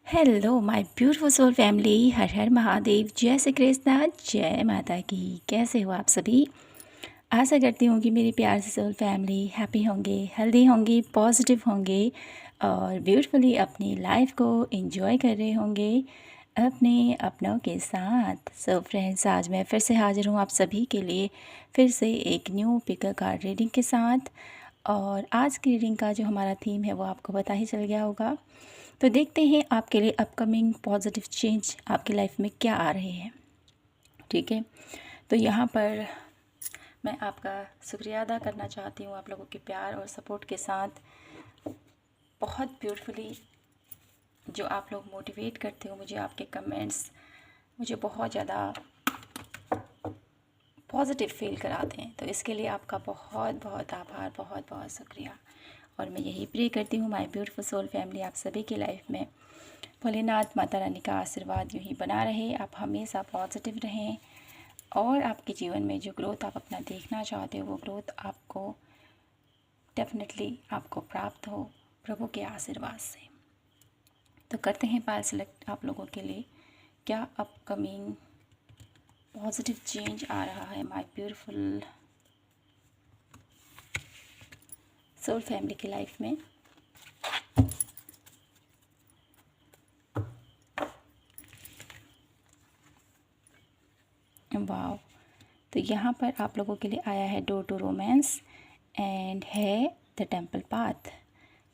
Hello my beautiful soul family, हर हर महादेव, जय श्री कृष्णा, जय माता की। कैसे हो आप सभी? आशा करती हूँ कि मेरी प्यार से सोल फैमिली हैप्पी होंगे, हेल्दी होंगे, पॉजिटिव होंगे और ब्यूटीफुली अपनी लाइफ को एंजॉय कर रहे होंगे अपने अपनों के साथ। सो फ्रेंड्स, आज मैं फिर से हाजिर हूँ आप सभी के लिए फिर से एक न्यू पिकर कार्ड रीडिंग के साथ। और आज की रीडिंग का जो हमारा थीम है वो आपको पता ही चल गया होगा। तो देखते हैं आपके लिए अपकमिंग पॉजिटिव चेंज आपकी लाइफ में क्या आ रहे हैं। ठीक है, तो यहाँ पर मैं आपका शुक्रिया अदा करना चाहती हूँ आप लोगों के प्यार और सपोर्ट के साथ। बहुत ब्यूटीफुली जो आप लोग मोटिवेट करते हो मुझे, आपके कमेंट्स मुझे बहुत ज़्यादा पॉजिटिव फील कराते हैं। तो इसके लिए आपका बहुत बहुत आभार, बहुत बहुत शुक्रिया। और मैं यही प्रे करती हूँ माय ब्यूटीफुल सोल फैमिली, आप सभी की लाइफ में भोलेनाथ माता रानी का आशीर्वाद यूँ ही बना रहे, आप हमेशा पॉजिटिव रहें और आपके जीवन में जो ग्रोथ आप अपना देखना चाहते हो वो ग्रोथ आपको डेफिनेटली आपको प्राप्त हो प्रभु के आशीर्वाद से। तो करते हैं पाल सेलेक्ट आप लोगों के लिए क्या अपकमिंग पॉजिटिव चेंज आ रहा है माय ब्यूटीफुल सोल फैमिली की लाइफ में। वाव, तो यहाँ पर आप लोगों के लिए आया है डोर टू रोमांस एंड है द टेम्पल पाथ।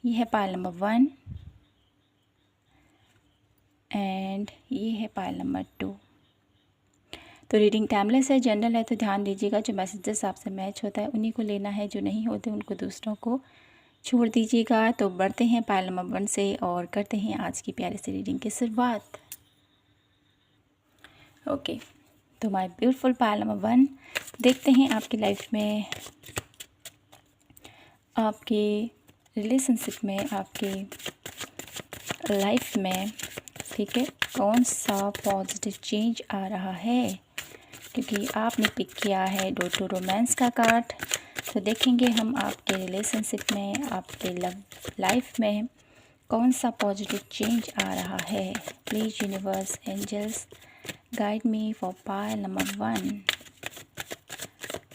ये है पाइल नंबर 1 एंड ये है पाइल नंबर 2। तो रीडिंग टाइमलेस है, जनरल है, तो ध्यान दीजिएगा जो मैसेजेस आपसे मैच होता है उन्हीं को लेना है, जो नहीं होते उनको दूसरों को छोड़ दीजिएगा। तो बढ़ते हैं पाइल नंबर 1 से और करते हैं आज की प्यारी सी रीडिंग की शुरुआत। ओके, तो माय ब्यूटीफुल पाइल नंबर 1, देखते हैं आपकी लाइफ में, आपके रिलेशनशिप में, आपके लाइफ में, ठीक है, कौन सा पॉजिटिव चेंज आ रहा है। क्योंकि आपने पिक किया है डोर टू रोमांस का कार्ड, तो देखेंगे हम आपके रिलेशनशिप में, आपके लव लाइफ में कौन सा पॉजिटिव चेंज आ रहा है। Please universe angels guide me for pile number 1।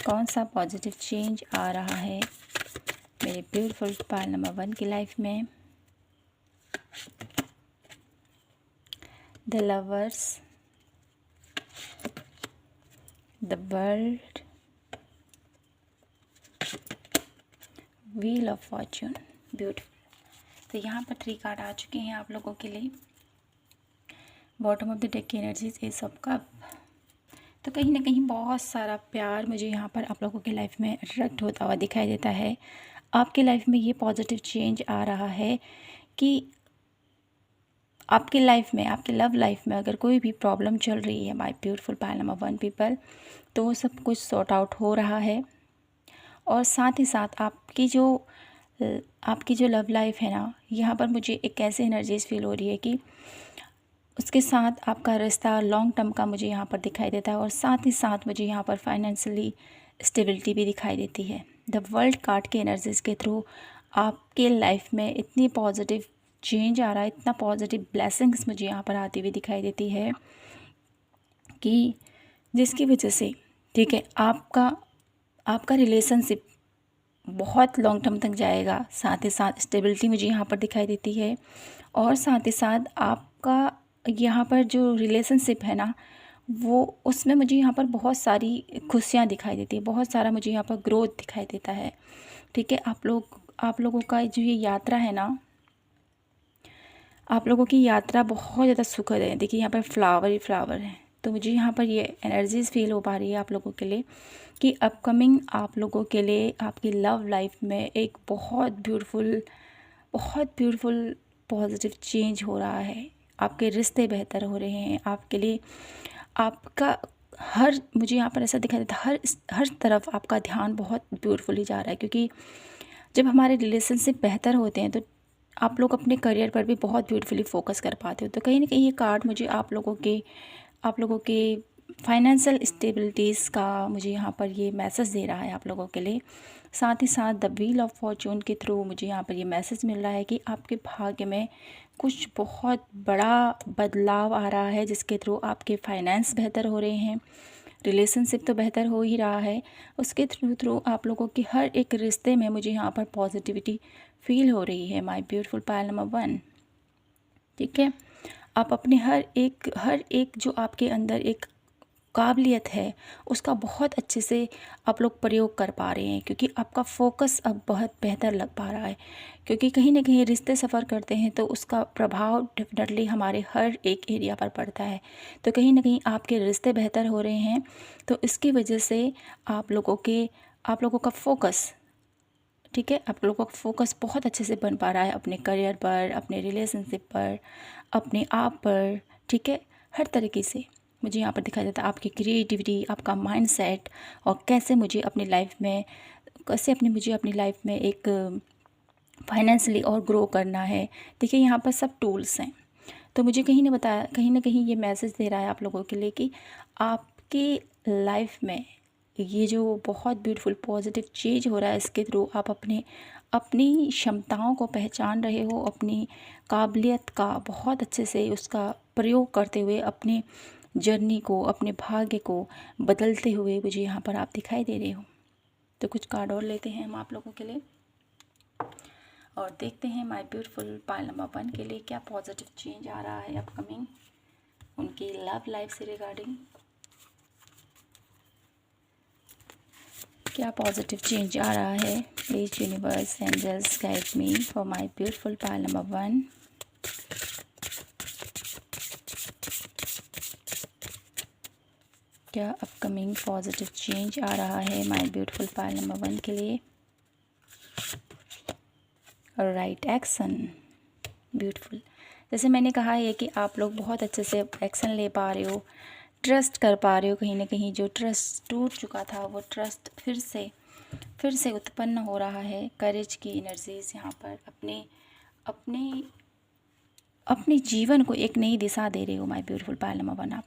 कौन सा पॉजिटिव चेंज आ रहा है मेरे ब्यूटीफुल पाइल नंबर 1 की लाइफ में। The lovers, the world, wheel of Fortune. Beautiful, तो यहाँ पर 3 कार्ड आ चुके हैं आप लोगों के लिए। बॉटम ऑफ द डेक की एनर्जीज एस ऑफ कप। तो कहीं ना कहीं बहुत सारा प्यार मुझे यहाँ पर आप लोगों की लाइफ में अट्रैक्ट होता हुआ दिखाई देता है। आपकी लाइफ में ये पॉजिटिव चेंज आ रहा है कि आपकी लाइफ में, आपकी लव लाइफ में अगर कोई भी प्रॉब्लम चल रही है my beautiful pile number 1 people, तो वो सब कुछ सॉर्ट आउट हो रहा है। और साथ ही साथ आपकी जो लव लाइफ है ना, यहाँ पर मुझे एक ऐसी एनर्जीज फील हो रही है कि उसके साथ आपका रिश्ता लॉन्ग टर्म का मुझे यहाँ पर दिखाई देता है। और साथ ही साथ मुझे यहाँ पर फाइनेंशियली स्टेबिलिटी भी दिखाई देती है। द वर्ल्ड कार्ड के एनर्जीज़ के थ्रू आपके लाइफ में इतनी पॉजिटिव चेंज आ रहा है, इतना पॉजिटिव ब्लेसिंग्स मुझे यहाँ पर आती हुई दिखाई देती है कि जिसकी वजह से, ठीक है, आपका रिलेशनशिप बहुत लॉन्ग टर्म तक जाएगा। साथ ही साथ स्टेबिलिटी मुझे यहाँ पर दिखाई देती है। और साथ ही साथ आपका यहाँ पर जो रिलेशनशिप है ना, वो उसमें मुझे यहाँ पर बहुत सारी खुशियाँ दिखाई देती है, बहुत सारा मुझे यहाँ पर ग्रोथ दिखाई देता है। ठीक है, आप लोगों का जो ये यात्रा है ना, आप लोगों की यात्रा बहुत ज़्यादा सुखद है। देखिए यहाँ पर फ्लावर ही फ्लावर है। तो मुझे यहाँ पर ये एनर्जीज़ फील हो पा रही है आप लोगों के लिए कि अपकमिंग आप लोगों के लिए आपकी लव लाइफ में एक बहुत ब्यूटीफुल पॉजिटिव चेंज हो रहा है। आपके रिश्ते बेहतर हो रहे हैं आपके लिए। आपका मुझे यहाँ पर ऐसा दिखाई देता है, हर तरफ आपका ध्यान बहुत ब्यूटीफुली जा रहा है। क्योंकि जब हमारे रिलेशनशिप बेहतर होते हैं तो आप लोग अपने करियर पर भी बहुत ब्यूटीफुली फोकस कर पाते हो। तो कहीं ना कहीं ये कार्ड मुझे आप लोगों के फाइनेंशियल स्टेबिलिटीज़ का मुझे यहाँ पर ये मैसेज दे रहा है आप लोगों के लिए। साथ ही साथ द व्हील ऑफ फॉर्चून के थ्रू मुझे यहाँ पर ये मैसेज मिल रहा है कि आपके भाग्य में कुछ बहुत बड़ा बदलाव आ रहा है, जिसके थ्रू आपके फाइनेंस बेहतर हो रहे हैं, रिलेशनशिप तो बेहतर हो ही रहा है, उसके थ्रू आप लोगों के हर एक रिश्ते में मुझे यहाँ पर पॉजिटिविटी फील हो रही है। माय ब्यूटीफुल पायल नंबर 1, ठीक है। आप अपने हर एक जो आपके अंदर एक काबिलियत है उसका बहुत अच्छे से आप लोग प्रयोग कर पा रहे हैं, क्योंकि आपका फोकस अब बहुत बेहतर लग पा रहा है। क्योंकि कहीं ना कहीं रिश्ते सफ़र करते हैं तो उसका प्रभाव डेफिनेटली हमारे हर एक एरिया पर पड़ता है। तो कहीं ना कहीं आपके रिश्ते बेहतर हो रहे हैं, तो इसकी वजह से आप लोगों का फोकस, ठीक है, आप लोगों का फोकस बहुत अच्छे से बन पा रहा है अपने करियर पर, अपने रिलेशनशिप पर, अपने आप पर, ठीक है। हर तरीके से मुझे यहाँ पर दिखाई देता है आपकी क्रिएटिविटी, आपका माइंडसेट, और कैसे मुझे अपनी लाइफ में एक फाइनेंशियली और ग्रो करना है। देखिए यहाँ पर सब टूल्स हैं। तो मुझे कहीं ना कहीं ये मैसेज दे रहा है आप लोगों के लिए कि आपकी लाइफ में ये जो बहुत ब्यूटीफुल पॉजिटिव चेंज हो रहा है, इसके थ्रू आप अपनी क्षमताओं को पहचान रहे हो, अपनी काबिलियत का बहुत अच्छे से उसका प्रयोग करते हुए अपनी जर्नी को, अपने भाग्य को बदलते हुए मुझे यहाँ पर आप दिखाई दे रहे हो। तो कुछ कार्ड और लेते हैं हम आप लोगों के लिए और देखते हैं माय ब्यूटीफुल पायल नंबर 1 के लिए क्या पॉजिटिव चेंज आ रहा है अपकमिंग उनकी लव लाइफ से रिगार्डिंग। क्या पॉजिटिव चेंज आ रहा है। Please universe angels guide me for my beautiful pile number 1। क्या अपकमिंग पॉजिटिव चेंज आ रहा है माय ब्यूटीफुल पायल नंबर 1 के लिए। Right action, beautiful. जैसे मैंने कहा है कि आप लोग बहुत अच्छे से एक्शन ले पा रहे हो, ट्रस्ट कर पा रहे हो। कहीं ना कहीं जो ट्रस्ट टूट चुका था वो ट्रस्ट फिर से उत्पन्न हो रहा है। करेज की एनर्जीज यहाँ पर अपने जीवन को एक नई दिशा दे रहे हो माय ब्यूटीफुल पायल नंबर 1 आप,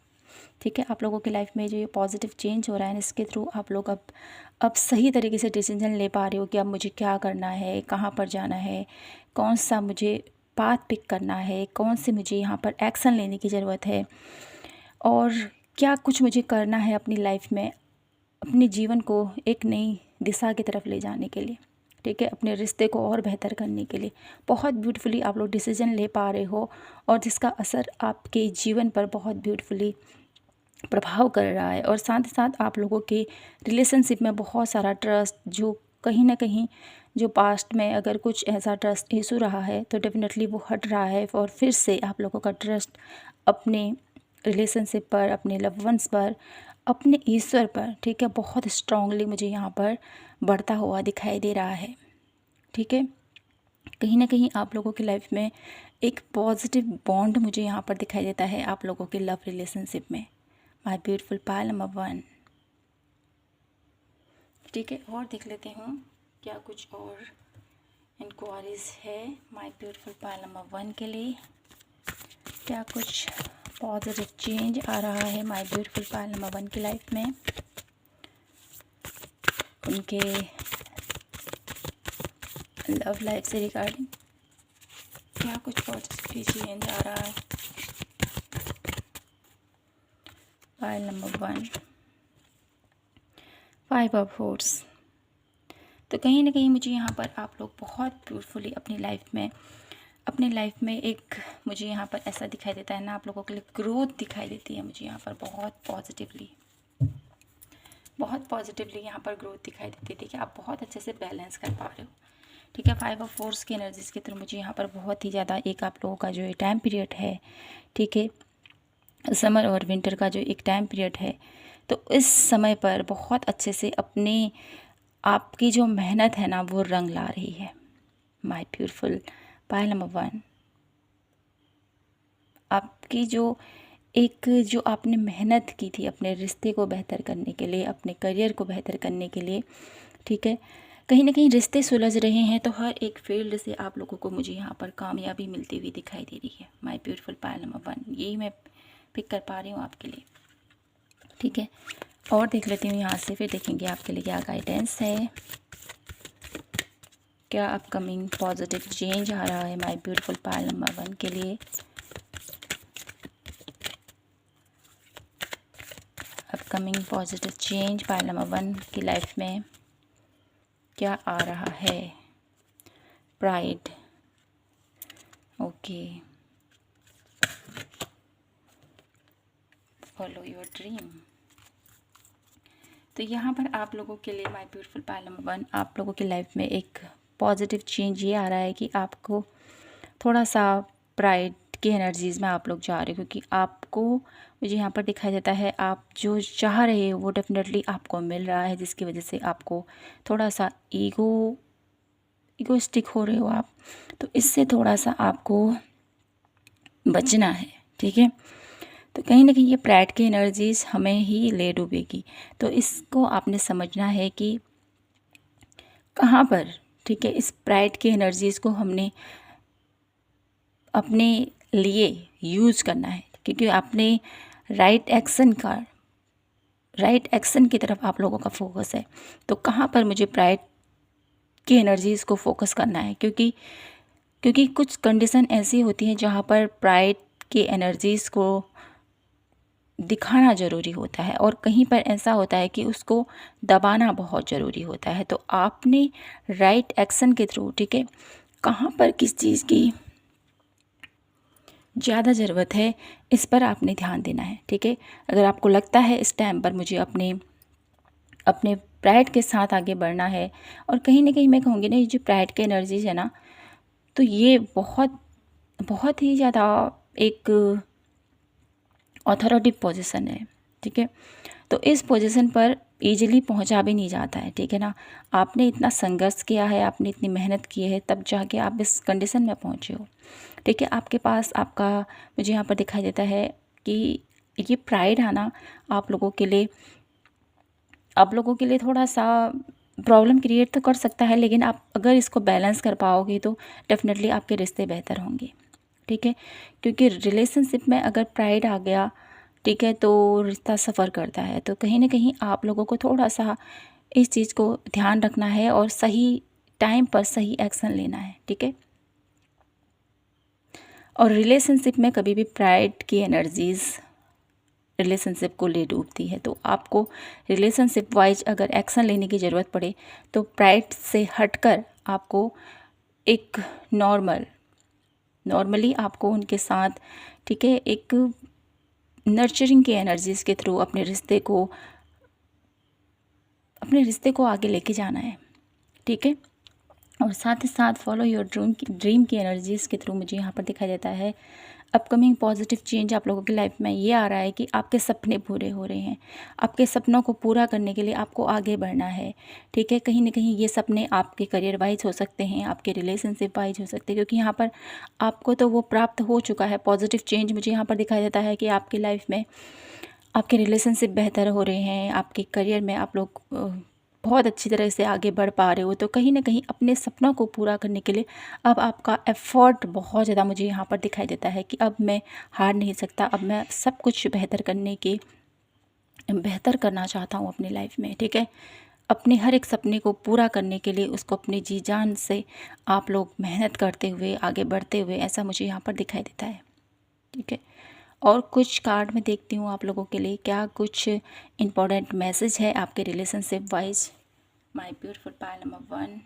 ठीक है। आप लोगों की लाइफ में जो ये पॉजिटिव चेंज हो रहा है इसके थ्रू आप लोग अब सही तरीके से डिसीजन ले पा रहे हो कि अब मुझे क्या करना है, कहाँ पर जाना है, कौन सा मुझे पाथ पिक करना है, कौन से मुझे यहाँ पर एक्शन लेने की ज़रूरत है, और क्या कुछ मुझे करना है अपनी लाइफ में, अपने जीवन को एक नई दिशा की तरफ ले जाने के लिए, ठीक है, अपने रिश्ते को और बेहतर करने के लिए। बहुत ब्यूटीफुली आप लोग डिसीजन ले पा रहे हो और जिसका असर आपके जीवन पर बहुत ब्यूटीफुली प्रभाव कर रहा है। और साथ ही साथ आप लोगों के रिलेशनशिप में बहुत सारा ट्रस्ट, जो कहीं ना कहीं जो पास्ट में अगर कुछ ऐसा ट्रस्ट इशू रहा है तो डेफिनेटली वो हट रहा है, और फिर से आप लोगों का ट्रस्ट अपने रिलेशनशिप पर, अपने लव वंस पर, अपने ईश्वर पर, ठीक है, बहुत स्ट्रांगली मुझे यहाँ पर बढ़ता हुआ दिखाई दे रहा है, ठीक है। कहीं ना कहीं आप लोगों की लाइफ में एक पॉजिटिव बॉन्ड मुझे यहाँ पर दिखाई देता है आप लोगों के लव रिलेशनशिप में माय ब्यूटीफुल पायल नंबर 1, ठीक है। और देख लेते हूँ क्या कुछ और इंक्वायरीज है माय ब्यूटीफुल पायल नंबर 1 के लिए। क्या कुछ पॉजिटिव चेंज आ रहा है माय ब्यूटीफुल पायल नंबर 1 की लाइफ में, उनके लव लाइफ से रिगार्डिंग क्या कुछ पॉजिटिव चेंज आ रहा है। पायल नंबर 1, 5 ऑफ वॉन्ड्स। तो कहीं ना कहीं मुझे यहाँ पर आप लोग बहुत ब्यूटीफुली अपनी लाइफ में एक मुझे यहाँ पर ऐसा दिखाई देता है ना, आप लोगों के लिए ग्रोथ दिखाई देती है मुझे यहाँ पर बहुत पॉजिटिवली यहाँ पर ग्रोथ दिखाई देती है, ठीक है। आप बहुत अच्छे से बैलेंस कर पा रहे हो, ठीक है। 5 ऑफ वॉन्ड्स की एनर्जीज के थ्रू मुझे यहाँ पर बहुत ही ज़्यादा एक आप लोगों का जो ये टाइम पीरियड है, ठीक है, समर और विंटर का जो एक टाइम पीरियड है, तो इस समय पर बहुत अच्छे से आपकी जो मेहनत है ना वो रंग ला रही है माय ब्यूटीफुल पायल नंबर 1। आपकी जो आपने मेहनत की थी अपने रिश्ते को बेहतर करने के लिए, अपने करियर को बेहतर करने के लिए, ठीक है, कहीं ना कहीं रिश्ते सुलझ रहे हैं, तो हर एक फील्ड से आप लोगों को मुझे यहाँ पर कामयाबी मिलती हुई दिखाई दे रही है माय ब्यूटीफुल पायल नंबर 1। यही मैं पिक कर पा रही हूँ आपके लिए। ठीक है। और देख लेती हूँ यहाँ से, फिर देखेंगे आपके लिए क्या गाइडेंस है, क्या अपकमिंग पॉजिटिव चेंज आ रहा है माय ब्यूटीफुल पायल नंबर 1 के लिए। अपकमिंग पॉजिटिव चेंज पायल नंबर 1 की लाइफ में क्या आ रहा है। Pride, okay, follow your dream. तो यहाँ पर आप लोगों के लिए माय ब्यूटीफुल पायल नंबर 1, आप लोगों की लाइफ में एक पॉजिटिव चेंज ये आ रहा है कि आपको थोड़ा सा प्राइड की एनर्जीज़ में आप लोग जा रहे हो, क्योंकि आपको मुझे यहाँ पर दिखाई देता है आप जो चाह रहे हो वो डेफिनेटली आपको मिल रहा है, जिसकी वजह से आपको थोड़ा सा ईगोइस्टिक हो रहे हो आप, तो इससे थोड़ा सा आपको बचना है, ठीक है। तो कहीं ना कहीं ये प्राइड की एनर्जीज हमें ही ले डूबेगी, तो इसको आपने समझना है कि कहाँ पर, ठीक है, इस प्राइड की एनर्जीज़ को हमने अपने लिए यूज़ करना है, क्योंकि आपने राइट एक्शन की तरफ आप लोगों का फोकस है। तो कहाँ पर मुझे प्राइड की एनर्जीज़ को फोकस करना है, क्योंकि कुछ कंडीशन ऐसी होती हैं जहाँ पर प्राइड की एनर्जीज़ को दिखाना ज़रूरी होता है, और कहीं पर ऐसा होता है कि उसको दबाना बहुत ज़रूरी होता है। तो आपने राइट एक्शन के थ्रू, ठीक है, कहाँ पर किस चीज़ की ज़्यादा ज़रूरत है इस पर आपने ध्यान देना है, ठीक है। अगर आपको लगता है इस टाइम पर मुझे अपने प्राइड के साथ आगे बढ़ना है, और कहीं ना कहीं मैं कहूँगी ना, ये जो प्राइड की एनर्जीज है ना, तो ये बहुत बहुत ही ज़्यादा एक अथॉरिटी पोजीशन है, ठीक है। तो इस पोजीशन पर इजीली पहुंचा भी नहीं जाता है, ठीक है ना। आपने इतना संघर्ष किया है, आपने इतनी मेहनत की है, तब जाके आप इस कंडीशन में पहुंचे हो, ठीक है। आपके पास आपका मुझे यहाँ पर दिखाई देता है कि ये प्राइड आना आप लोगों के लिए थोड़ा सा प्रॉब्लम क्रिएट तो कर सकता है, लेकिन आप अगर इसको बैलेंस कर पाओगे तो डेफिनेटली आपके रिश्ते बेहतर होंगे, ठीक है। क्योंकि रिलेशनशिप में अगर प्राइड आ गया, ठीक है, तो रिश्ता सफ़र करता है। तो कहीं ना कहीं आप लोगों को थोड़ा सा इस चीज़ को ध्यान रखना है और सही टाइम पर सही एक्शन लेना है, ठीक है। और रिलेशनशिप में कभी भी प्राइड की एनर्जीज़ रिलेशनशिप को ले डूबती है। तो आपको रिलेशनशिप वाइज अगर एक्शन लेने की ज़रूरत पड़े तो प्राइड से हटकर आपको एक नॉर्मली आपको उनके साथ, ठीक है, एक नर्चरिंग की एनर्जीज़ के थ्रू अपने रिश्ते को आगे लेके जाना है, ठीक है। और साथ ही साथ फॉलो योर ड्रीम की एनर्जीज़ के थ्रू मुझे यहाँ पर दिखाई देता है अपकमिंग पॉजिटिव चेंज आप लोगों की लाइफ में ये आ रहा है कि आपके सपने पूरे हो रहे हैं। आपके सपनों को पूरा करने के लिए आपको आगे बढ़ना है, ठीक है। कहीं ना कहीं ये सपने आपके करियर वाइज हो सकते हैं, आपके रिलेशनशिप वाइज हो सकते हैं, क्योंकि यहाँ पर आपको तो वो प्राप्त हो चुका है। पॉजिटिव चेंज मुझे यहाँ पर दिखाई देता है कि आपकी लाइफ में आपके रिलेशनशिप बेहतर हो रहे हैं, आपके करियर में आप लोग बहुत अच्छी तरह से आगे बढ़ पा रहे हो। तो कहीं ना कहीं अपने सपनों को पूरा करने के लिए अब आपका एफ़र्ट बहुत ज़्यादा मुझे यहाँ पर दिखाई देता है कि अब मैं हार नहीं सकता, अब मैं सब कुछ बेहतर करना चाहता हूँ अपनी लाइफ में, ठीक है। अपने हर एक सपने को पूरा करने के लिए उसको अपनी जी जान से आप लोग मेहनत करते हुए आगे बढ़ते हुए, ऐसा मुझे यहाँ पर दिखाई देता है, ठीक है। और कुछ कार्ड में देखती हूँ आप लोगों के लिए क्या कुछ इम्पोर्टेंट मैसेज है आपके relationship wise. My beautiful pile number 1,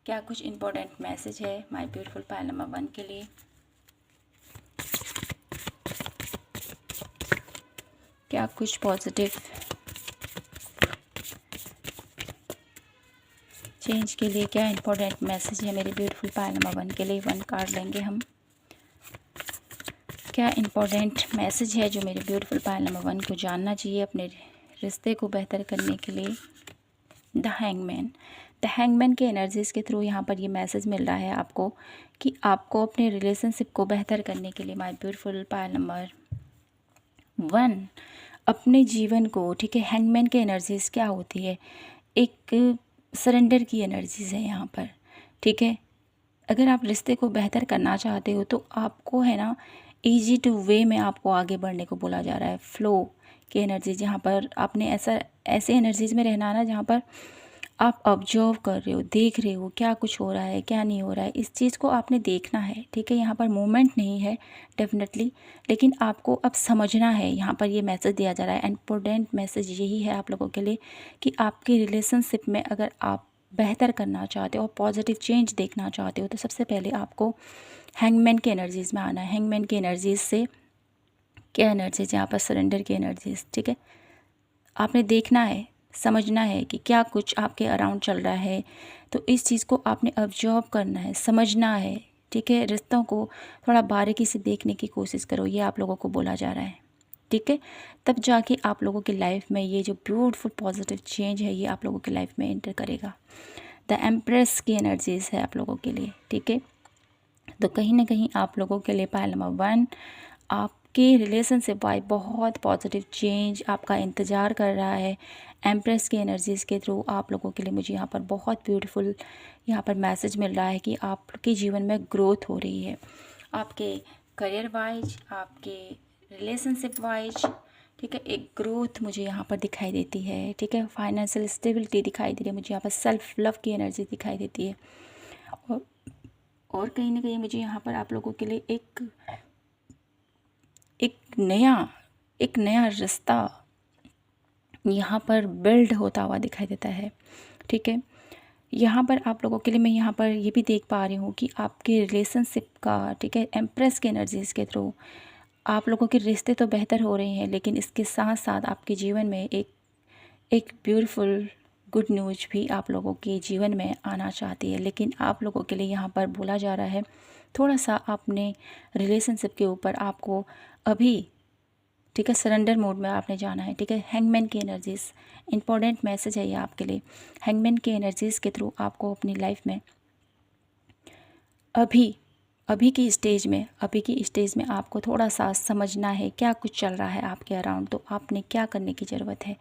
क्या कुछ इम्पोर्टेंट मैसेज है माय ब्यूटीफुल पायल नंबर 1 के लिए। क्या कुछ पॉजिटिव चेंज के लिए क्या इम्पोर्टेंट मैसेज है मेरे ब्यूटीफुल पायल नंबर 1 के लिए। 1 कार्ड लेंगे हम। क्या इम्पोर्टेंट मैसेज है जो मेरे ब्यूटीफुल पायल नंबर 1 को जानना चाहिए अपने रिश्ते को बेहतर करने के लिए। द हैंगमैन के एनर्जीज़ के थ्रू यहाँ पर ये मैसेज मिल रहा है आपको कि आपको अपने रिलेशनशिप को बेहतर करने के लिए माय ब्यूटीफुल पायल नंबर 1 अपने जीवन को, ठीक है, हैंगमैन के एनर्जीज़ क्या होती है, एक सरेंडर की एनर्जीज़ है यहाँ पर, ठीक है। अगर आप रिश्ते को बेहतर करना चाहते हो तो आपको है ना ईजी टू वे में आपको आगे बढ़ने को बोला जा रहा है। फ्लो की एनर्जी, जहाँ पर आपने ऐसे एनर्जीज में रहना ना जहाँ पर आप ऑब्जर्व कर रहे हो, देख रहे हो क्या कुछ हो रहा है क्या नहीं हो रहा है, इस चीज़ को आपने देखना है। ठीक है, यहाँ पर मूवमेंट नहीं है डेफिनेटली, लेकिन आपको अब समझना है। यहाँ पर ये मैसेज दिया जा रहा है, इम्पोर्टेंट मैसेज यही है आप लोगों के लिए कि आपकी रिलेशनशिप में अगर आप बेहतर करना चाहते हो और पॉजिटिव चेंज देखना चाहते हो तो सबसे पहले आपको हैंगमैन की एनर्जीज़ में आना है। हैंगमैन की एनर्जीज से क्या एनर्जीज, यहाँ पर सरेंडर की एनर्जीज। ठीक है, आपने देखना है, समझना है कि क्या कुछ आपके अराउंड चल रहा है, तो इस चीज़ को आपने ऑब्जर्व करना है, समझना है। ठीक है, रिश्तों को थोड़ा बारीकी से देखने की कोशिश करो, ये आप लोगों को बोला जा रहा है। ठीक है, तब जाके आप लोगों की लाइफ में ये जो ब्यूटीफुल पॉजिटिव चेंज है ये आप लोगों की लाइफ में एंटर करेगा। द एम्प्रेस की एनर्जीज है आप लोगों के लिए। ठीक है, तो कहीं ना कहीं आप लोगों के लिए पाइल नंबर 1, आपके रिलेशनशिप वाइज बहुत पॉजिटिव चेंज आपका इंतज़ार कर रहा है। एम्प्रेस की एनर्जीज़ के थ्रू आप लोगों के लिए मुझे यहाँ पर बहुत ब्यूटीफुल यहाँ पर मैसेज मिल रहा है कि आपके जीवन में ग्रोथ हो रही है, आपके करियर वाइज, आपके रिलेशनशिप वाइज। ठीक है, एक ग्रोथ मुझे यहाँ पर दिखाई देती है। ठीक है, फाइनेंशियल स्टेबिलिटी दिखाई दे रही है मुझे, यहाँ पर सेल्फ लव की एनर्जी दिखाई देती है। और कहीं ना कहीं मुझे यहाँ पर आप लोगों के लिए एक नया रास्ता यहाँ पर बिल्ड होता हुआ दिखाई देता है। ठीक है, यहाँ पर आप लोगों के लिए मैं यहाँ पर ये भी देख पा रही हूँ कि आपके रिलेशनशिप का, ठीक है, एम्प्रेस की एनर्जीज़ के थ्रू आप लोगों के रिश्ते तो बेहतर हो रहे हैं, लेकिन इसके साथ साथ आपके जीवन में एक ब्यूटीफुल गुड न्यूज भी आप लोगों के जीवन में आना चाहती है। लेकिन आप लोगों के लिए यहाँ पर बोला जा रहा है थोड़ा सा अपने रिलेशनशिप के ऊपर आपको अभी, ठीक है, सरेंडर मोड में आपने जाना है। ठीक है, हैंगमैन की एनर्जीज़, इंपॉर्टेंट मैसेज है ये आपके लिए। हैंगमैन की एनर्जीज़ के थ्रू आपको अपनी लाइफ में अभी की स्टेज में आपको थोड़ा सा समझना है क्या कुछ चल रहा है आपके अराउंड। तो आपने क्या करने की ज़रूरत है,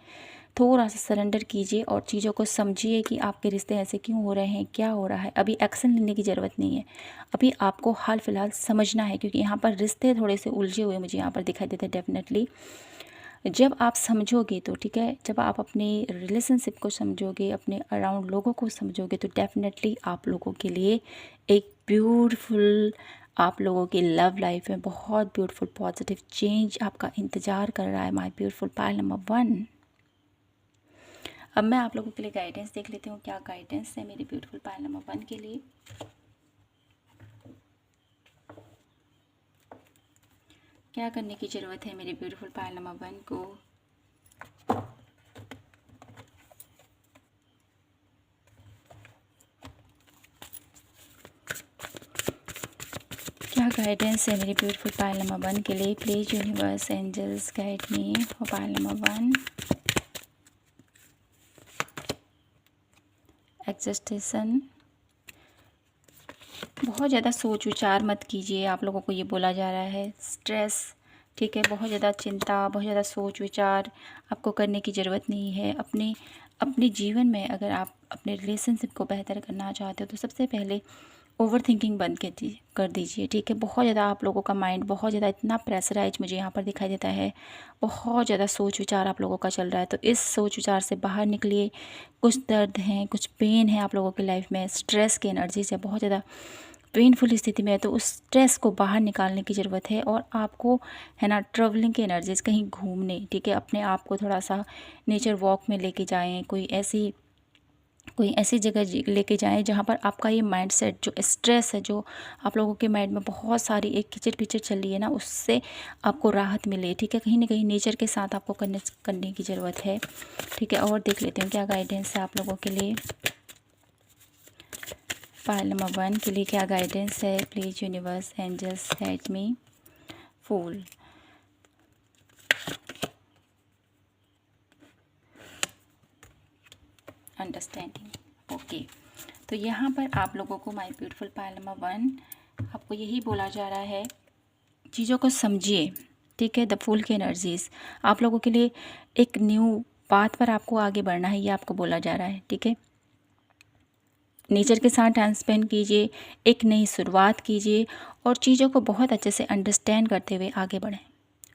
थोड़ा सा सरेंडर कीजिए और चीज़ों को समझिए कि आपके रिश्ते ऐसे क्यों हो रहे हैं, क्या हो रहा है। अभी एक्शन लेने की ज़रूरत नहीं है, अभी आपको हाल फिलहाल समझना है, क्योंकि यहाँ पर रिश्ते थोड़े से उलझे हुए मुझे यहाँ पर दिखाई देते हैं। डेफिनेटली जब आप समझोगे तो, ठीक है, जब आप अपने रिलेशनशिप को समझोगे, अपने अराउंड लोगों को समझोगे, तो डेफिनेटली आप लोगों के लिए एक ब्यूटीफुल, आप लोगों की लव लाइफ में बहुत ब्यूटीफुल पॉजिटिव चेंज आपका इंतज़ार कर रहा है। My beautiful pile number 1। अब मैं आप लोगों के लिए गाइडेंस देख लेती हूँ, क्या गाइडेंस है मेरे ब्यूटीफुल पाइल नंबर 1 के लिए। क्या करने की ज़रूरत है मेरे ब्यूटीफुल पाइल नंबर 1 को। क्या गाइडेंस है मेरी ब्यूटीफुल पाइल नंबर 1 के लिए। Please universe angels guide me for pile number 1। एग्जिस्टेशन, बहुत ज़्यादा सोच विचार मत कीजिए, आप लोगों को ये बोला जा रहा है। स्ट्रेस, ठीक है, बहुत ज़्यादा चिंता, बहुत ज़्यादा सोच विचार आपको करने की ज़रूरत नहीं है। अपने जीवन में अगर आप अपने रिलेशनशिप को बेहतर करना चाहते हो तो सबसे पहले ओवर थिंकिंग बंद कर दीजिए। ठीक है, बहुत ज़्यादा आप लोगों का माइंड बहुत ज़्यादा इतना प्रेशराइज मुझे यहाँ पर दिखाई देता है, बहुत ज़्यादा सोच विचार आप लोगों का चल रहा है। तो इस सोच विचार से बाहर निकलिए। कुछ दर्द हैं, कुछ पेन है आप लोगों की लाइफ में, स्ट्रेस की एनर्जी से बहुत ज़्यादा पेनफुल स्थिति में है, तो उस स्ट्रेस को बाहर निकालने की ज़रूरत है। और आपको, है ना, ट्रैवलिंग की एनर्जीज, कहीं घूमने, ठीक है, अपने आप को थोड़ा सा नेचर वॉक में लेके जाएं, कोई ऐसी जगह लेके जाएं जहाँ पर आपका ये माइंड सेट, जो स्ट्रेस है, जो आप लोगों के माइंड में बहुत सारी एक कीचड़ पिचड़ चल रही है ना, उससे आपको राहत मिले। ठीक है, कहीं ना कहीं नेचर के साथ आपको करने की ज़रूरत है। ठीक है, और देख लेते हैं क्या गाइडेंस है आप लोगों के लिए। पाइल नंबर 1 के लिए क्या गाइडेंस है। Please universe angels guide me. Fool, understanding. Okay, तो यहाँ पर आप लोगों को माय ब्यूटीफुल पाइल नंबर 1 आपको यही बोला जा रहा है, चीज़ों को समझिए। ठीक है, द फूल की एनर्जीज आप लोगों के लिए एक न्यू पाथ पर आपको आगे बढ़ना है, ये आपको बोला जा रहा है। ठीक है, नेचर के साथ टाइम स्पेंड कीजिए, एक नई शुरुआत कीजिए और चीज़ों को बहुत अच्छे से अंडरस्टैंड करते हुए आगे बढ़ें।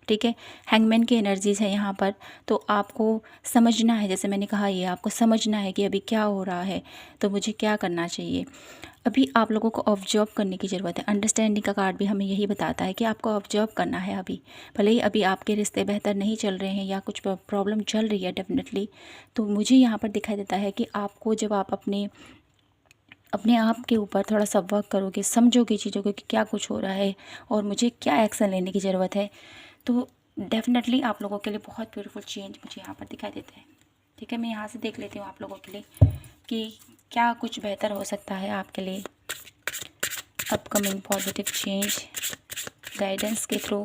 ठीक है, हैंगमैन की एनर्जीज़ है यहाँ पर, तो आपको समझना है, जैसे मैंने कहा ये आपको समझना है कि अभी क्या हो रहा है, तो मुझे क्या करना चाहिए। अभी आप लोगों को ऑब्जर्व करने की ज़रूरत है। अंडरस्टैंडिंग का कार्ड भी हमें यही बताता है कि आपको ऑब्जर्व करना है अभी। भले ही अभी आपके रिश्ते बेहतर नहीं चल रहे हैं या कुछ प्रॉब्लम चल रही है डेफिनेटली, तो मुझे यहाँ पर दिखाई देता है कि आपको जब आप अपने अपने आप के ऊपर थोड़ा सा वर्क करोगे, समझोगे चीज़ों को कि क्या कुछ हो रहा है और मुझे क्या एक्शन लेने की ज़रूरत है, तो डेफिनेटली आप लोगों के लिए बहुत ब्यूटीफुल चेंज मुझे यहाँ पर दिखाई देता है। ठीक है, मैं यहाँ से देख लेती हूँ आप लोगों के लिए कि क्या कुछ बेहतर हो सकता है आपके लिए। अपकमिंग पॉजिटिव चेंज गाइडेंस के थ्रू,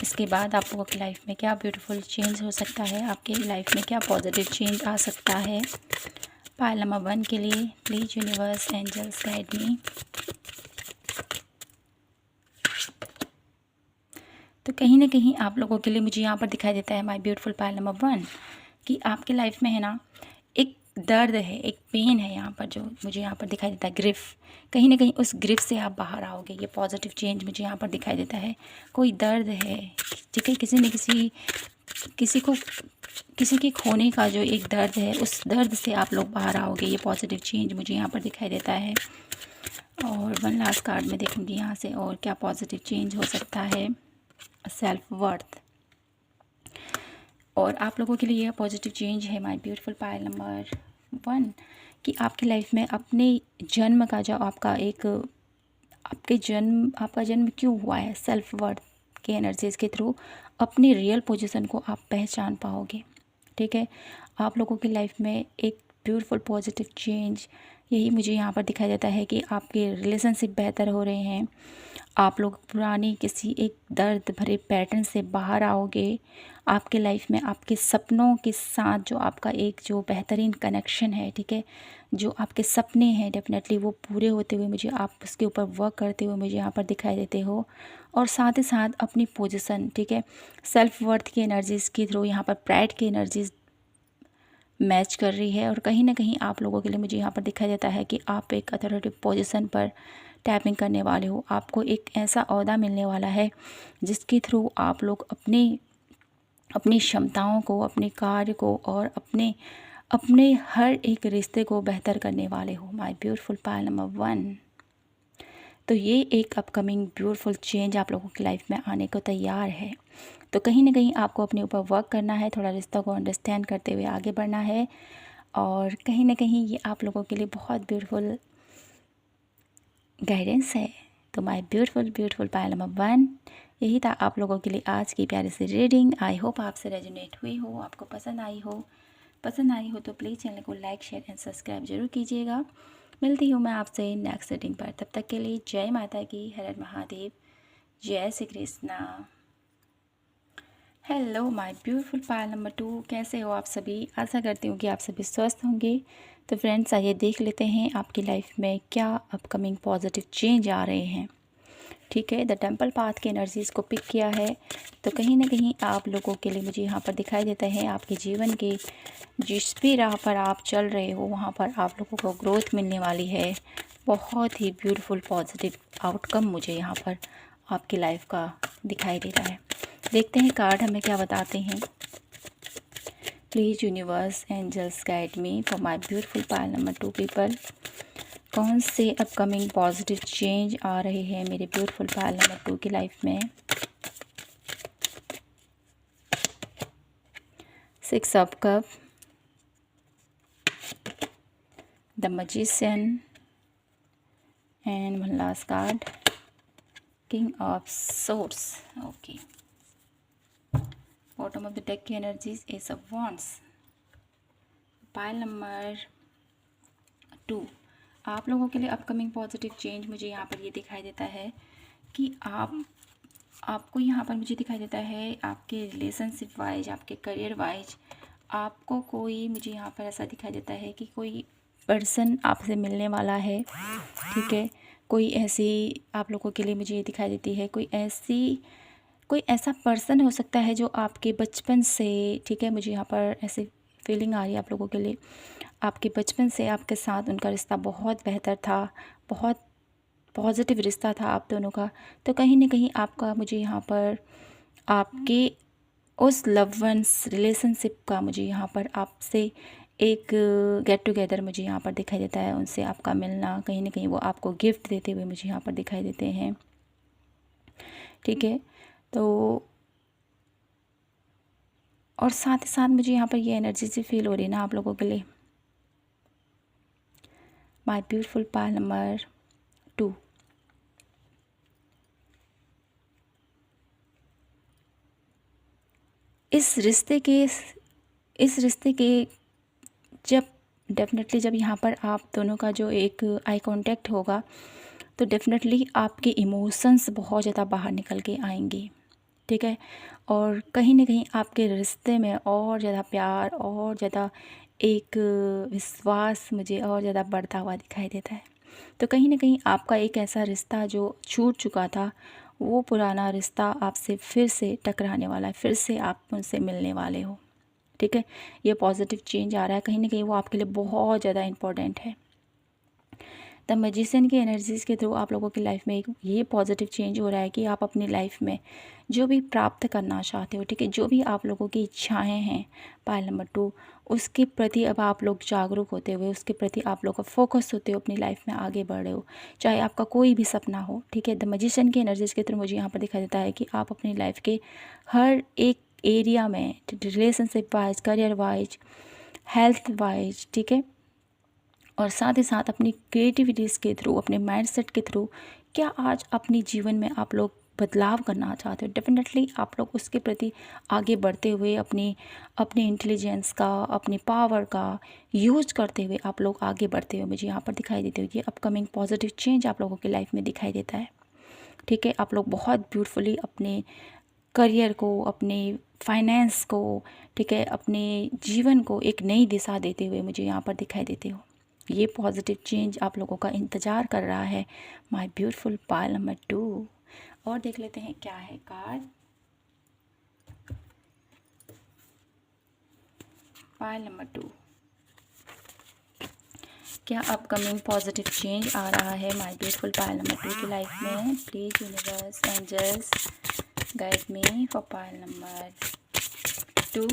इसके बाद आप लोगों की लाइफ में क्या ब्यूटीफुल चेंज हो सकता है, आपकी लाइफ में क्या पॉजिटिव चेंज आ सकता है। पाइल नंबर 1 के लिए please universe angels guide me. तो कहीं ना कहीं आप लोगों के लिए मुझे यहाँ पर दिखाई देता है माय ब्यूटीफुल पाइल नंबर 1 कि आपके लाइफ में है ना एक दर्द है, एक पेन है यहाँ पर, जो मुझे यहाँ पर दिखाई देता है ग्रिफ। कहीं ना कहीं उस ग्रिफ से आप बाहर आओगे, ये पॉजिटिव चेंज मुझे यहाँ पर दिखाई देता है। कोई दर्द है, ठीक है, किसी न किसी के खोने का जो एक दर्द है, उस दर्द से आप लोग बाहर आओगे, ये पॉजिटिव चेंज मुझे यहाँ पर दिखाई देता है। और वन लास्ट कार्ड में देखूँगी यहाँ से और क्या पॉजिटिव चेंज हो सकता है। सेल्फ वर्थ, और आप लोगों के लिए यह पॉजिटिव चेंज है माय ब्यूटीफुल पाइल नंबर 1 कि आपकी लाइफ में अपने जन्म का जो आपका जन्म क्यों हुआ है, सेल्फ वर्थ के एनर्जीज के थ्रू अपनी रियल पोजीशन को आप पहचान पाओगे। ठीक है, आप लोगों की लाइफ में एक ब्यूटीफुल पॉजिटिव चेंज यही मुझे यहाँ पर दिखाई देता है कि आपके रिलेशनशिप बेहतर हो रहे हैं। आप लोग पुरानी किसी एक दर्द भरे पैटर्न से बाहर आओगे। आपके लाइफ में आपके सपनों के साथ जो आपका एक जो बेहतरीन कनेक्शन है, ठीक है, जो आपके सपने हैं डेफिनेटली वो पूरे होते हुए मुझे, आप उसके ऊपर वर्क करते हुए मुझे यहाँ पर दिखाई देते हो। और साथ ही साथ अपनी पोजीशन, ठीक है, सेल्फ वर्थ की एनर्जीज़ के थ्रू यहाँ पर प्राइड की एनर्जीज़ मैच कर रही है। और कहीं ना कहीं आप लोगों के लिए मुझे यहाँ पर दिखाई देता है कि आप एक अथॉरिटी पोजीशन पर टैपिंग करने वाले हो। आपको एक ऐसा ओहदा मिलने वाला है जिसके थ्रू आप लोग अपनी क्षमताओं को, अपने कार्य को और अपने हर एक रिश्ते को बेहतर करने वाले हो। माय ब्यूटीफुल पाइल नंबर 1, तो ये एक अपकमिंग ब्यूटीफुल चेंज आप लोगों की लाइफ में आने को तैयार है। तो कहीं ना कहीं आपको अपने ऊपर वर्क करना है, थोड़ा रिश्तों को अंडरस्टैंड करते हुए आगे बढ़ना है। और कहीं ना कहीं ये आप लोगों के लिए बहुत ब्यूटीफुल गाइडेंस है। तो माय ब्यूटीफुल पाइल नंबर 1, यही था आप लोगों के लिए आज की प्यारी सी रीडिंग। आई होप आपसे रेजोनेट हुई हो, आपको पसंद आई हो तो प्लीज़ चैनल को लाइक शेयर एंड सब्सक्राइब जरूर कीजिएगा। मिलती हूँ मैं आपसे नेक्स्ट रीडिंग पर, तब तक के लिए जय माता की, हर हर महादेव, जय Shri Krishna. Hello my beautiful pile number 2, कैसे हो आप सभी। आशा करती हूँ कि आप सभी स्वस्थ होंगे। तो फ्रेंड्स आइए देख लेते हैं आपकी लाइफ में क्या अपकमिंग पॉजिटिव चेंज आ रहे हैं। ठीक है, द टेम्पल पाथ की एनर्जीज़ को पिक किया है। तो कहीं ना कहीं आप लोगों के लिए मुझे यहाँ पर दिखाई देता है आपके जीवन के जिस भी राह पर आप चल रहे हो वहाँ पर आप लोगों को ग्रोथ मिलने वाली है। बहुत ही ब्यूटीफुल पॉजिटिव आउटकम मुझे यहाँ पर आपकी लाइफ का दिखाई दे रहा है। देखते हैं कार्ड हमें क्या बताते हैं। Please universe angels guide me for my beautiful pile number 2 people. कौन से अपकमिंग पॉजिटिव चेंज आ रहे हैं मेरे ब्यूटीफुल पाइल नंबर 2 की लाइफ में। 6 of cup, the magician and one last card, king of swords. Okay, bottom of the deck की energies, ace of wands. Pile number 2, आप लोगों के लिए अपकमिंग पॉजिटिव चेंज मुझे यहाँ पर ये दिखाई देता है कि आपको यहाँ पर मुझे दिखाई देता है आपके रिलेशनशिप वाइज, आपके करियर वाइज आपको कोई, मुझे यहाँ पर ऐसा दिखाई देता है कि कोई पर्सन आपसे मिलने वाला है। ठीक है, कोई ऐसी आप लोगों के लिए मुझे ये दिखाई देती है, कोई ऐसा पर्सन हो सकता है जो आपके बचपन से, ठीक है, मुझे यहाँ पर ऐसी फीलिंग आ रही है आप लोगों के लिए, आपके बचपन से आपके साथ उनका रिश्ता बहुत बेहतर था, बहुत पॉजिटिव रिश्ता था आप दोनों का। तो कहीं न कहीं आपका मुझे यहाँ पर आपके उस लव वन्स रिलेशनशिप का मुझे यहाँ पर आपसे एक गेट टुगेदर मुझे यहाँ पर दिखाई देता है। उनसे आपका मिलना, कहीं न कहीं वो आपको गिफ्ट देते हुए मुझे यहाँ पर दिखाई देते हैं। ठीक है, तो और साथ ही साथ मुझे यहाँ पर ये एनर्जी सी फील हो रही है ना आप लोगों के लिए। माय ब्यूटीफुल पार्ल नंबर 2, इस रिश्ते के जब डेफिनेटली जब यहाँ पर आप दोनों का जो एक आई कांटेक्ट होगा, तो डेफिनेटली आपके इमोशंस बहुत ज़्यादा बाहर निकल के आएंगे। ठीक है, और कहीं ना कहीं आपके रिश्ते में और ज़्यादा प्यार और ज़्यादा एक विश्वास मुझे और ज़्यादा बढ़ता हुआ दिखाई देता है। तो कहीं ना कहीं आपका एक ऐसा रिश्ता जो छूट चुका था, वो पुराना रिश्ता आपसे फिर से टकराने वाला है, फिर से आप उनसे मिलने वाले हो। ठीक है, ये पॉजिटिव चेंज आ रहा है, कहीं ना कहीं वो आपके लिए बहुत ज़्यादा इम्पोर्टेंट है। द मैजिशियन की एनर्जीज़ के थ्रू आप लोगों की लाइफ में एक ये पॉजिटिव चेंज हो रहा है कि आप अपनी लाइफ में जो भी प्राप्त करना चाहते हो, ठीक है, जो भी आप लोगों की इच्छाएं हैं पायल नंबर 2, उसके प्रति अब आप लोग जागरूक होते हुए, उसके प्रति आप लोग का फोकस होते हुए अपनी लाइफ में आगे बढ़ रहे हो, चाहे आपका कोई भी सपना हो। ठीक है, द मैजिशियन की एनर्जीज़ के थ्रू मुझे यहाँ पर दिखाई देता है कि आप अपनी लाइफ के हर एक एरिया में, relationship wise, career wise, health wise, ठीक है, और साथ ही साथ अपनी क्रिएटिविटीज़ के थ्रू, अपने माइंडसेट के थ्रू क्या आज अपनी जीवन में आप लोग बदलाव करना चाहते हो, डेफिनेटली आप लोग उसके प्रति आगे बढ़ते हुए अपनी अपने इंटेलिजेंस का, अपनी पावर का यूज करते हुए आप लोग आगे बढ़ते हुए मुझे यहाँ पर दिखाई देते हुए ये अपकमिंग पॉजिटिव चेंज आप लोगों की लाइफ में दिखाई देता है। ठीक है, आप लोग बहुत ब्यूटीफुली अपने करियर को, अपने फाइनेंस को, ठीक है, अपने जीवन को एक नई दिशा देते हुए मुझे यहाँ पर दिखाई देते हो। ये पॉजिटिव चेंज आप लोगों का इंतज़ार कर रहा है माय ब्यूटीफुल पायल नंबर 2। और देख लेते हैं क्या है कार्ड। पायल नंबर 2, क्या अपकमिंग पॉजिटिव चेंज आ रहा है माय ब्यूटीफुल पायल नंबर 2 की लाइफ में। Please universe angels guide me for pile number 2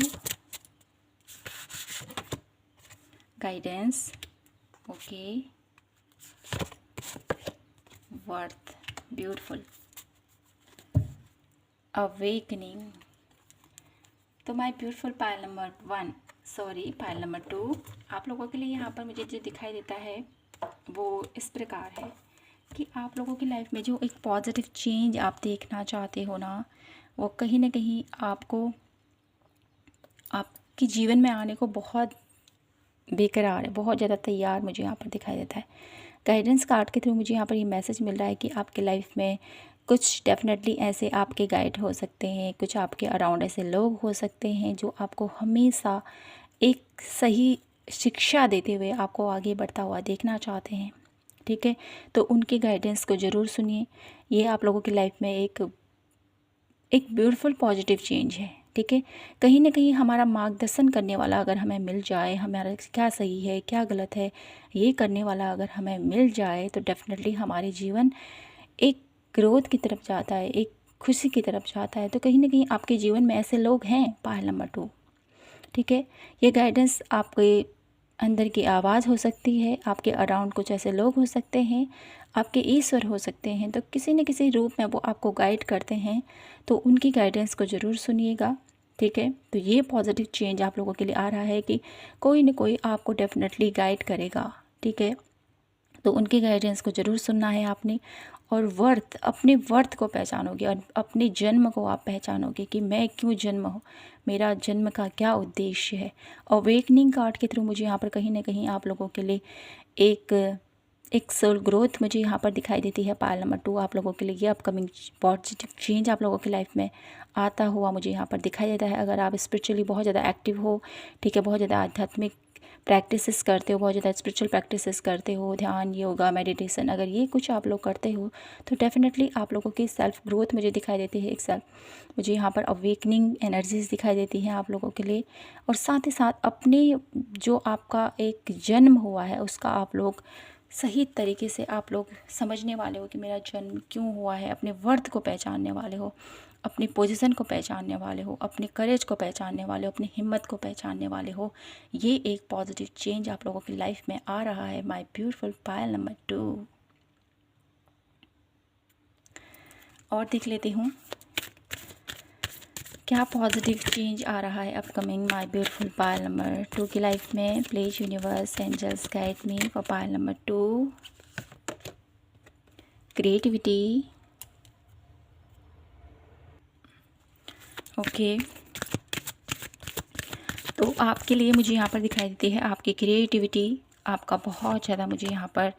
guidance. Okay, worth, beautiful, awakening. तो my beautiful pile number 1, sorry pile number 2, आप लोगों के लिए यहाँ पर मुझे जो दिखाई देता है वो इस प्रकार है कि आप लोगों की लाइफ में जो एक पॉजिटिव चेंज आप देखना चाहते हो ना, वो कहीं ना कहीं आपको आपके जीवन में आने को बहुत बेकरार है, बहुत ज़्यादा तैयार मुझे यहाँ पर दिखाई देता है। गाइडेंस कार्ड के थ्रू मुझे यहाँ पर ये मैसेज मिल रहा है कि आपके लाइफ में कुछ डेफिनेटली ऐसे आपके गाइड हो सकते हैं, कुछ आपके अराउंड ऐसे लोग हो सकते हैं जो आपको हमेशा एक सही शिक्षा देते हुए आपको आगे बढ़ता हुआ देखना चाहते हैं। ठीक है, तो उनके गाइडेंस को ज़रूर सुनिए। ये आप लोगों की लाइफ में एक ब्यूटीफुल पॉजिटिव चेंज है। ठीक है, कहीं ना कहीं हमारा मार्गदर्शन करने वाला अगर हमें मिल जाए, हमारा क्या सही है क्या गलत है ये करने वाला अगर हमें मिल जाए, तो डेफिनेटली हमारे जीवन एक ग्रोथ की तरफ जाता है, एक खुशी की तरफ जाता है। तो कहीं ना कहीं आपके जीवन में ऐसे लोग हैं पायल नंबर 2। ठीक है, ये गाइडेंस आपके अंदर की आवाज़ हो सकती है, आपके अराउंड कुछ ऐसे लोग हो सकते हैं, आपके ईश्वर हो सकते हैं, तो किसी न किसी रूप में वो आपको गाइड करते हैं, तो उनकी गाइडेंस को ज़रूर सुनिएगा। ठीक है, तो ये पॉजिटिव चेंज आप लोगों के लिए आ रहा है कि कोई न कोई आपको डेफिनेटली गाइड करेगा। ठीक है, तो उनकी गाइडेंस को ज़रूर सुनना है आपने, और अपने वर्थ को पहचानोगे और अपने जन्म को आप पहचानोगे कि मैं क्यों जन्म हूँ, मेरा जन्म का क्या उद्देश्य है। अवेकनिंग कार्ड के थ्रू मुझे यहाँ पर कहीं ना कहीं आप लोगों के लिए एक सोल ग्रोथ मुझे यहाँ पर दिखाई देती है। पायल नंबर 2 आप लोगों के लिए ये अपकमिंग पॉजिटिव चेंज आप लोगों की लाइफ में आता हुआ मुझे यहाँ पर दिखाई देता है। अगर आप स्पिरिचुअली बहुत ज़्यादा एक्टिव हो, ठीक है, बहुत ज़्यादा आध्यात्मिक प्रैक्टिसेस करते हो, बहुत ज़्यादा स्पिरिचुअल प्रैक्टिसेस करते हो, ध्यान, योगा, मेडिटेशन, अगर ये कुछ आप लोग करते हो तो डेफिनेटली आप लोगों की सेल्फ ग्रोथ मुझे दिखाई देती है। एक सेल्फ मुझे यहाँ पर अवेकनिंग एनर्जीज दिखाई देती हैं आप लोगों के लिए। और साथ ही साथ अपने जो आपका एक जन्म हुआ है उसका आप लोग सही तरीके से आप लोग समझने वाले हो कि मेरा जन्म क्यों हुआ है, अपने वर्थ को पहचानने वाले हो, अपनी पोजीशन को पहचानने वाले हो, अपने करेज को पहचानने वाले हो, अपनी हिम्मत को पहचानने वाले हो। ये एक पॉजिटिव चेंज आप लोगों की लाइफ में आ रहा है। My beautiful pile number 2। और देख लेती हूँ क्या पॉजिटिव चेंज आ रहा है upcoming my beautiful pile number 2 की लाइफ में। Please universe angels guide me for pile number 2। Creativity, okay. तो आपके लिए मुझे यहाँ पर दिखाई देती है आपकी क्रिएटिविटी, आपका बहुत ज़्यादा मुझे यहाँ पर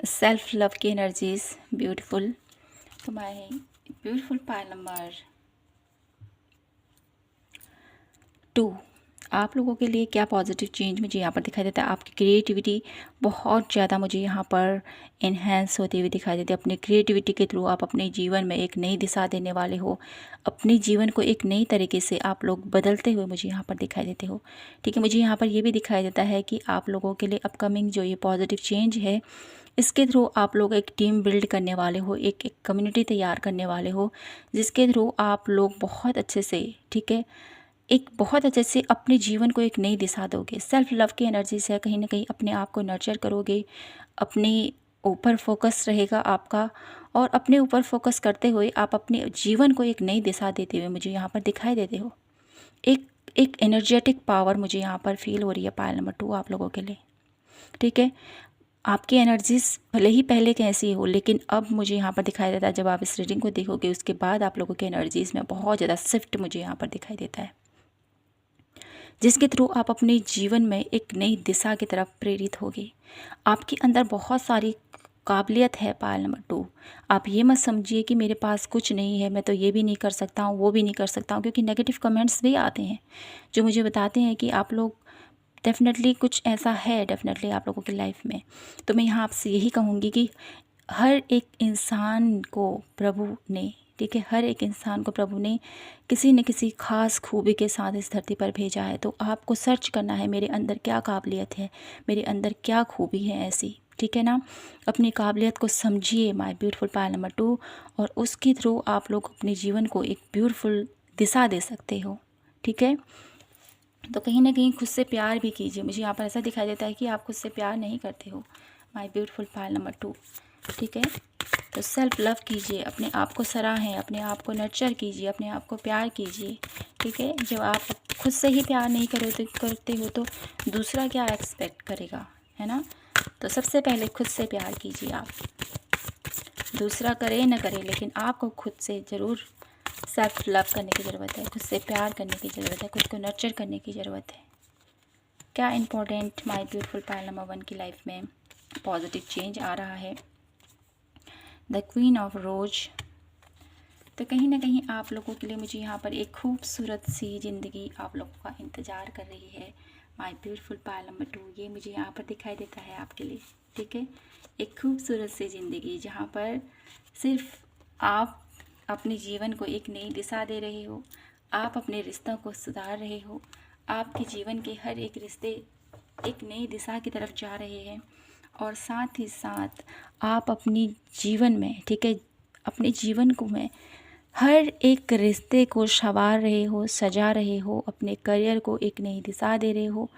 सेल्फ लव की एनर्जीज ब्यूटीफुल। तो माय ब्यूटीफुल पायल नंबर 2 आप लोगों के लिए क्या पॉजिटिव चेंज मुझे यहाँ पर दिखाई देता है। आपकी क्रिएटिविटी बहुत ज़्यादा मुझे यहाँ पर इन्हेंस होती हुई दिखाई देती है। अपनी क्रिएटिविटी के थ्रू आप अपने जीवन में एक नई दिशा देने वाले हो, अपने जीवन को एक नई तरीके से आप लोग बदलते हुए मुझे यहाँ पर दिखाई देते हो। ठीक है, मुझे यहाँ पर ये भी दिखाई देता है कि आप लोगों के लिए अपकमिंग जो ये पॉजिटिव चेंज है इसके थ्रू आप लोग एक टीम बिल्ड करने वाले हो, एक कम्युनिटी तैयार करने वाले हो, जिसके थ्रू आप लोग बहुत अच्छे से, ठीक है, एक बहुत अच्छे से अपने जीवन को एक नई दिशा दोगे। सेल्फ लव की एनर्जी से कहीं ना कहीं अपने आप को नर्चर करोगे, अपने ऊपर फोकस रहेगा आपका, और अपने ऊपर फोकस करते हुए आप अपने जीवन को एक नई दिशा देते हुए मुझे यहाँ पर दिखाई देते हो। एक एनर्जेटिक पावर मुझे यहाँ पर फील हो रही है पायल नंबर 2 आप लोगों के लिए। ठीक है, आपकी एनर्जीज भले ही पहले कैसी हो, लेकिन अब मुझे यहाँ पर दिखाई देता है जब आप इस रीडिंग को देखोगे उसके बाद आप लोगों के एनर्जीज़ में बहुत ज़्यादा शिफ्ट मुझे यहाँ पर दिखाई देता है, जिसके थ्रू आप अपने जीवन में एक नई दिशा की तरफ प्रेरित होगे। आपके अंदर बहुत सारी काबिलियत है पायल नंबर 2। आप ये मत समझिए कि मेरे पास कुछ नहीं है, मैं तो ये भी नहीं कर सकता हूँ, वो भी नहीं कर सकता हूँ, क्योंकि नेगेटिव कमेंट्स भी आते हैं जो मुझे बताते हैं कि आप लोग डेफिनेटली कुछ ऐसा है डेफिनेटली आप लोगों की लाइफ में। तो मैं यहाँ आपसे यही कहूँगी कि हर एक इंसान को प्रभु ने, ठीक है, हर एक इंसान को प्रभु ने किसी न किसी खास खूबी के साथ इस धरती पर भेजा है। तो आपको सर्च करना है मेरे अंदर क्या काबिलियत है, मेरे अंदर क्या खूबी है ऐसी, ठीक है ना। अपनी काबिलियत को समझिए माय ब्यूटीफुल पायल नंबर 2, और उसके थ्रू आप लोग अपने जीवन को एक ब्यूटीफुल दिशा दे सकते हो। ठीक है, तो कहीं ना कहीं खुद से प्यार भी कीजिए। मुझे यहाँ पर ऐसा दिखाई देता है कि आप खुद से प्यार नहीं करते हो माय ब्यूटीफुल पायल नंबर 2। ठीक है, तो सेल्फ लव कीजिए, अपने आप को सराहें, अपने आप को नर्चर कीजिए, अपने आप को प्यार कीजिए। ठीक है, जब आप खुद से ही प्यार नहीं करते हो तो दूसरा क्या एक्सपेक्ट करेगा, है ना। तो सबसे पहले खुद से प्यार कीजिए आप, दूसरा करे न करे, लेकिन आपको खुद से ज़रूर सेल्फ लव करने की ज़रूरत है, खुद से प्यार करने की ज़रूरत है, खुद को नर्चर करने की ज़रूरत है। क्या important my beautiful pile number 1 की लाइफ में पॉजिटिव चेंज आ रहा है। द क्वीन ऑफ रोज। तो कहीं ना कहीं आप लोगों के लिए मुझे यहाँ पर एक खूबसूरत सी ज़िंदगी आप लोगों का इंतज़ार कर रही है माय ब्यूटीफुल पायल नंबर 2। ये मुझे यहाँ पर दिखाई देता है आपके लिए। ठीक है, एक खूबसूरत सी ज़िंदगी जहाँ पर सिर्फ आप अपने जीवन को एक नई दिशा दे रहे हो, आप अपने रिश्तों को सुधार रहे हो, आपके जीवन के हर एक रिश्ते एक नई दिशा की तरफ जा रहे हैं, और साथ ही साथ आप अपनी जीवन में, ठीक है, अपने जीवन को में हर एक रिश्ते को संवार रहे हो, सजा रहे हो, अपने करियर को एक नई दिशा दे रहे हो।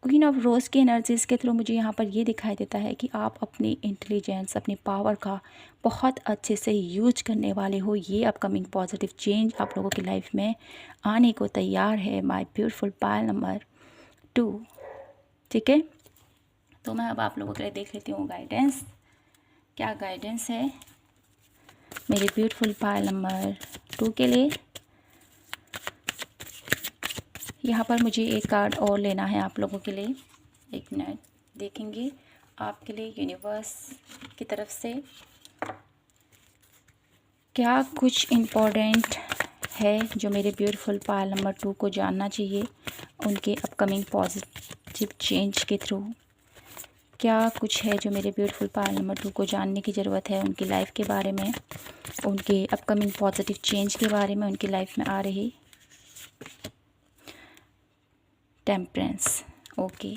क्वीन ऑफ रोज़ की एनर्जीज़ के थ्रू मुझे यहाँ पर ये दिखाई देता है कि आप अपनी इंटेलिजेंस, अपनी पावर का बहुत अच्छे से यूज करने वाले हो। ये अपकमिंग पॉजिटिव चेंज आप लोगों की लाइफ में आने को तैयार है माय ब्यूटीफुल पायल नंबर 2। ठीक है, तो मैं अब आप लोगों के लिए देख लेती हूँ गाइडेंस। क्या गाइडेंस है मेरे ब्यूटीफुल पायल नंबर 2 के लिए। यहाँ पर मुझे एक कार्ड और लेना है आप लोगों के लिए। एक मिनट, देखेंगे आपके लिए यूनिवर्स की तरफ से क्या कुछ इम्पोर्टेंट है जो मेरे ब्यूटीफुल पायल नंबर 2 को जानना चाहिए उनके अपकमिंग पॉजिटिव चेंज के थ्रू क्या कुछ है जो मेरे ब्यूटीफुल पायल नंबर 2 को जानने की ज़रूरत है उनकी लाइफ के बारे में, उनके अपकमिंग पॉजिटिव चेंज के बारे में, उनकी लाइफ में आ रही टेम्परेंस। ओके,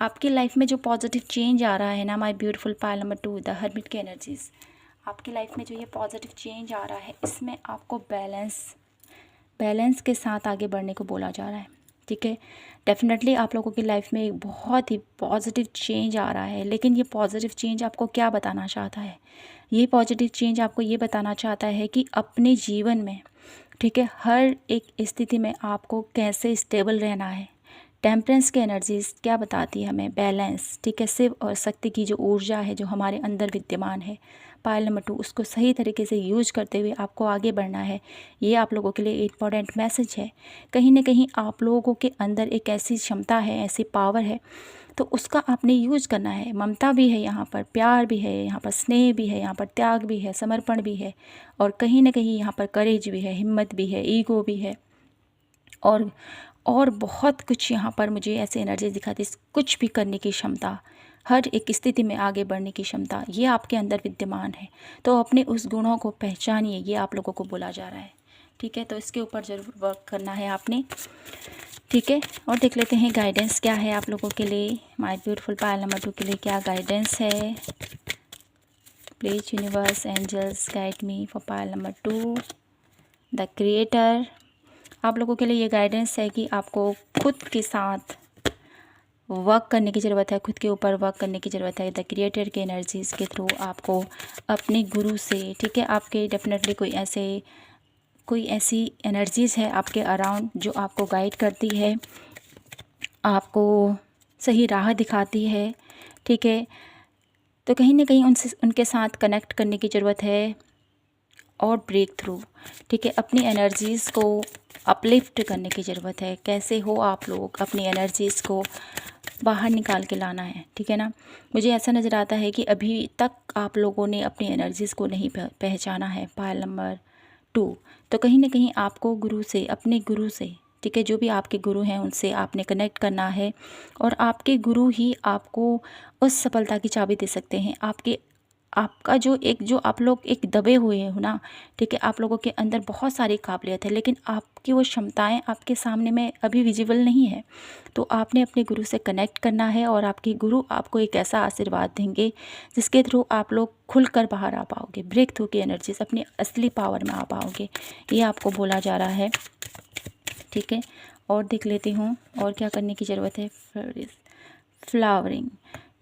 आपकी लाइफ में जो पॉजिटिव चेंज आ रहा है ना my beautiful pile number 2 the hermit के एनर्जीज, आपकी लाइफ में जो ये पॉजिटिव चेंज आ रहा है इसमें आपको बैलेंस के साथ आगे बढ़ने को बोला जा रहा है। ठीक है, डेफिनेटली आप लोगों की लाइफ में एक बहुत ही पॉजिटिव चेंज आ रहा है, लेकिन ये पॉजिटिव चेंज आपको क्या बताना चाहता है? ये पॉजिटिव चेंज आपको ये बताना चाहता है कि अपने जीवन में, ठीक है, हर एक स्थिति में आपको कैसे स्टेबल रहना है। टेम्परेंस की एनर्जीज क्या बताती है हमें? बैलेंस, ठीक है, शिव और शक्ति की जो ऊर्जा है जो हमारे अंदर विद्यमान है पायल नंबर 2, उसको सही तरीके से यूज करते हुए आपको आगे बढ़ना है। ये आप लोगों के लिए इम्पॉर्टेंट मैसेज है। कहीं ना कहीं आप लोगों के अंदर एक ऐसी क्षमता है, ऐसी पावर है, तो उसका आपने यूज करना है। ममता भी है यहाँ पर, प्यार भी है यहाँ पर, स्नेह भी है यहाँ पर, त्याग भी है, समर्पण भी है, और कहीं ना कहीं यहाँ पर करेज भी है, हिम्मत भी है, ईगो भी है, और बहुत कुछ यहाँ पर मुझे ऐसे एनर्जी दिखाती है। कुछ भी करने की क्षमता, हर एक स्थिति में आगे बढ़ने की क्षमता, ये आपके अंदर विद्यमान है। तो अपने उस गुणों को पहचानिए, ये आप लोगों को बोला जा रहा है। ठीक है, तो इसके ऊपर ज़रूर वर्क करना है आपने। ठीक है, और देख लेते हैं गाइडेंस क्या है आप लोगों के लिए, माय ब्यूटीफुल पायल नंबर 2 के लिए क्या गाइडेंस है। Please universe angels guide me for pile number 2 the creator. आप लोगों के लिए ये गाइडेंस है कि आपको खुद के साथ वर्क करने की ज़रूरत है, खुद के ऊपर वर्क करने की ज़रूरत है। द क्रिएटर के एनर्जीज़ के थ्रू आपको अपने गुरु से, ठीक है, आपके डेफिनेटली कोई ऐसी एनर्जीज़ है आपके अराउंड जो आपको गाइड करती है, आपको सही राह दिखाती है। ठीक है, तो कहीं ना कहीं उनके साथ कनेक्ट करने की ज़रूरत है और ब्रेक थ्रू, ठीक है, अपनी एनर्जीज़ को अपलिफ्ट करने की ज़रूरत है। कैसे हो आप लोग अपनी एनर्जीज़ को बाहर निकाल के लाना है, ठीक है ना। मुझे ऐसा नज़र आता है कि अभी तक आप लोगों ने अपनी एनर्जीज़ को नहीं पहचाना है पायल नंबर 2। तो कहीं ना कहीं आपको गुरु से, अपने गुरु से, ठीक है, जो भी आपके गुरु हैं उनसे आपने कनेक्ट करना है, और आपके गुरु ही आपको उस सफलता की चाबी दे सकते हैं। आपका जो आप लोग एक दबे हुए हो ना, ठीक है, आप लोगों के अंदर बहुत सारी काबिलियत है, लेकिन आपकी वो क्षमताएं आपके सामने में अभी विजिबल नहीं है। तो आपने अपने गुरु से कनेक्ट करना है, और आपके गुरु आपको एक ऐसा आशीर्वाद देंगे जिसके थ्रू आप लोग खुलकर बाहर आ पाओगे, ब्रेक थ्रू की एनर्जीज, अपनी असली पावर में आ पाओगे। ये आपको बोला जा रहा है। ठीक है, और देख लेती हूँ और क्या करने की ज़रूरत है। फ्लावरिंग,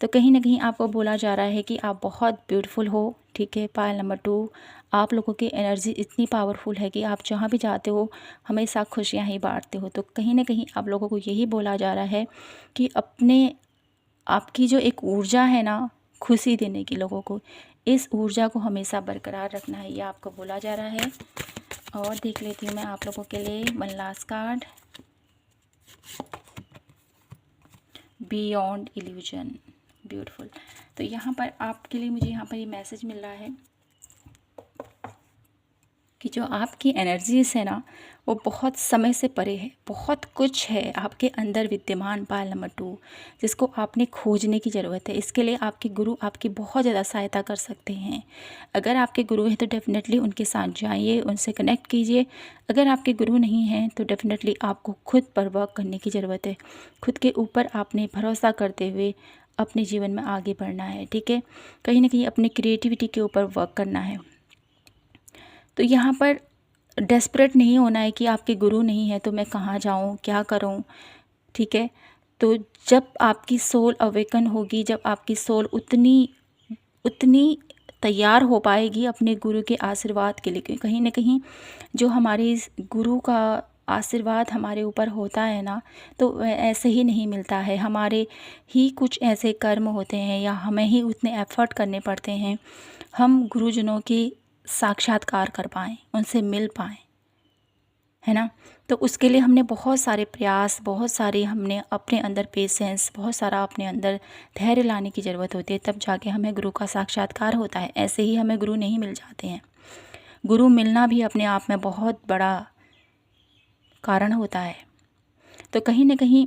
तो कहीं ना कहीं आपको बोला जा रहा है कि आप बहुत ब्यूटीफुल हो। ठीक है, पायल नंबर 2, आप लोगों की एनर्जी इतनी पावरफुल है कि आप जहाँ भी जाते हो हमेशा खुशियाँ ही बांटते हो। तो कहीं ना कहीं आप लोगों को यही बोला जा रहा है कि आपकी जो एक ऊर्जा है ना, खुशी देने की लोगों को, इस ऊर्जा को हमेशा बरकरार रखना है, ये आपको बोला जा रहा है। और देख लेती हूँ मैं आप लोगों के लिए one last card, beyond illusion. Beautiful, तो यहाँ पर आपके लिए मुझे यहाँ पर ये मैसेज मिल रहा है कि जो आपकी एनर्जीज है ना, वो बहुत समय से परे है। बहुत कुछ है आपके अंदर विद्यमान पायल नंबर 2, जिसको आपने खोजने की ज़रूरत है। इसके लिए आपके गुरु आपकी बहुत ज़्यादा सहायता कर सकते हैं। अगर आपके गुरु हैं तो डेफिनेटली उनके साथ जाइए, उनसे कनेक्ट कीजिए। अगर आपके गुरु नहीं हैं तो डेफिनेटली आपको खुद पर वर्क करने की ज़रूरत है। खुद के ऊपर आपने भरोसा करते हुए अपने जीवन में आगे बढ़ना है। ठीक है, कहीं ना कहीं अपनी क्रिएटिविटी के ऊपर वर्क करना है। तो यहाँ पर डेस्परेट नहीं होना है कि आपके गुरु नहीं है तो मैं कहाँ जाऊँ, क्या करूँ। ठीक है, तो जब आपकी सोल अवेकन होगी, जब आपकी सोल उतनी तैयार हो पाएगी अपने गुरु के आशीर्वाद के लिए, कहीं ना कहीं जो हमारे गुरु का आशीर्वाद हमारे ऊपर होता है ना, तो ऐसे ही नहीं मिलता है। हमारे ही कुछ ऐसे कर्म होते हैं या हमें ही उतने एफर्ट करने पड़ते हैं हम गुरुजनों की साक्षात्कार कर पाएँ, उनसे मिल पाएँ, है ना। तो उसके लिए हमने बहुत सारे प्रयास, बहुत सारे हमने अपने अंदर पेशेंस, बहुत सारा अपने अंदर धैर्य लाने की ज़रूरत होती है, तब जाके हमें गुरु का साक्षात्कार होता है। ऐसे ही हमें गुरु नहीं मिल जाते हैं। गुरु मिलना भी अपने आप में बहुत बड़ा कारण होता है। तो कहीं ना कहीं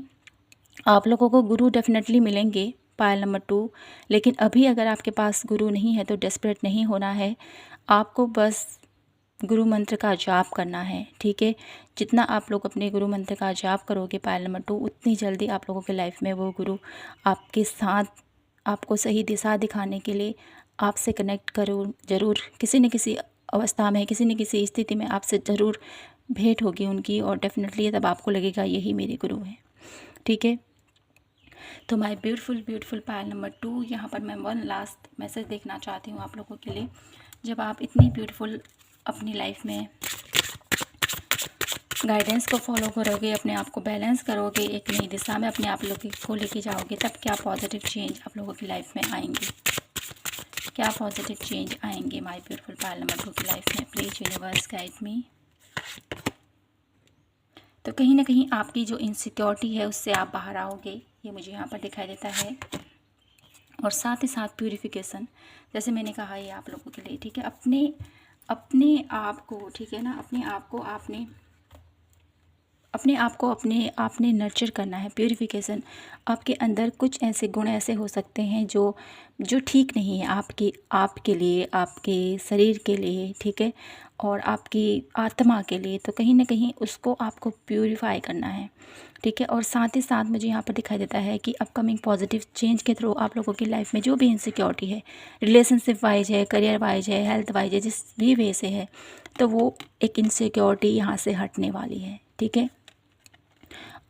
आप लोगों को गुरु डेफिनेटली मिलेंगे पायल नंबर 2। लेकिन अभी अगर आपके पास गुरु नहीं है तो डेस्परेट नहीं होना है, आपको बस गुरु मंत्र का जाप करना है, ठीक है। जितना आप लोग अपने गुरु मंत्र का जाप करोगे पायल नंबर 2, उतनी जल्दी आप लोगों के लाइफ में वो गुरु आपके साथ आपको सही दिशा दिखाने के लिए आपसे कनेक्ट करो ज़रूर, किसी न किसी अवस्था में, किसी न किसी स्थिति में आपसे ज़रूर भेंट होगी उनकी, और डेफिनेटली तब आपको लगेगा यही मेरे गुरु हैं, ठीक है। तो my beautiful beautiful pile number 2, यहाँ पर मैं वन लास्ट मैसेज देखना चाहती हूँ आप लोगों के लिए। जब आप इतनी ब्यूटीफुल अपनी लाइफ में गाइडेंस को फॉलो करोगे, अपने आप को बैलेंस करोगे, एक नई दिशा में अपने आप लोगों को लेके जाओगे, तब क्या पॉजिटिव चेंज आप लोगों की लाइफ में आएंगे, क्या पॉजिटिव चेंज आएंगे माय ब्यूटीफुल पायल नंबर 2 की लाइफ में। Please universe guide me. तो कहीं ना कहीं आपकी जो इनसिक्योरिटी है उससे आप बाहर आओगे, ये मुझे यहाँ पर दिखाई देता है। और साथ ही साथ प्यूरिफिकेशन, जैसे मैंने कहा ये आप लोगों के लिए, ठीक है। अपने अपने आप को, ठीक है ना, अपने आप को अपने आपने नर्चर करना है। प्यूरिफिकेशन, आपके अंदर कुछ ऐसे गुण ऐसे हो सकते हैं जो ठीक नहीं है आपके लिए, आपके शरीर के लिए, ठीक है, और आपकी आत्मा के लिए। तो कहीं ना कहीं उसको आपको प्यूरिफाई करना है, ठीक है। और साथ ही साथ मुझे यहाँ पर दिखाई देता है कि अपकमिंग पॉजिटिव चेंज के थ्रू आप लोगों की लाइफ में जो भी इनसिक्योरिटी है, रिलेशनशिप वाइज है, करियर वाइज है, हेल्थ वाइज है, जिस भी वे से है, तो वो एक इनसिक्योरिटी यहाँ से हटने वाली है, ठीक है।